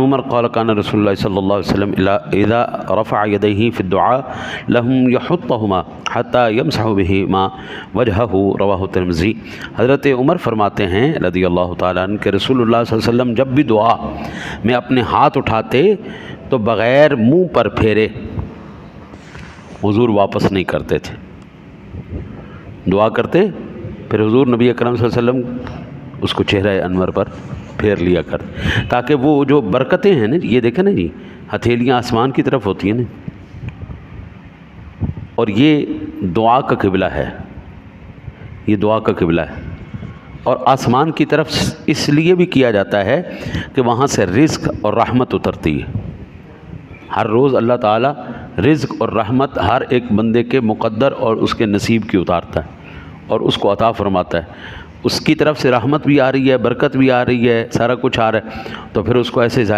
عمر قال كان رسول الله صلى الله عليه وسلم اذا رفع يديه في الدعاء لم يحطهما حتى يمسح بهما وجهه رواه الترمذی۔ حضرت عمر فرماتے ہیں رضی اللہ تعالیٰ عنہ کہ رسول اللہ صلی اللہ علیہ وسلم جب بھی دعا میں اپنے ہاتھ اٹھاتے تو بغیر منہ پر پھیرے حضور واپس نہیں کرتے تھے۔ دعا کرتے پھر حضور نبی اکرم صلی اللہ علیہ وسلم اس کو چہرہ انور پر پھیر لیا کر، تاکہ وہ جو برکتیں ہیں نا، یہ دیکھیں نا جی، ہتھیلیاں آسمان کی طرف ہوتی ہیں نا، اور یہ دعا کا قبلہ ہے، یہ دعا کا قبلہ ہے، اور آسمان کی طرف اس لیے بھی کیا جاتا ہے کہ وہاں سے رزق اور رحمت اترتی ہے۔ ہر روز اللہ تعالیٰ رزق اور رحمت ہر ایک بندے کے مقدر اور اس کے نصیب کی اتارتا ہے اور اس کو عطا فرماتا ہے۔ اس کی طرف سے رحمت بھی آ رہی ہے، برکت بھی آ رہی ہے، سارا کچھ آ رہا ہے، تو پھر اس کو ایسے ظاہر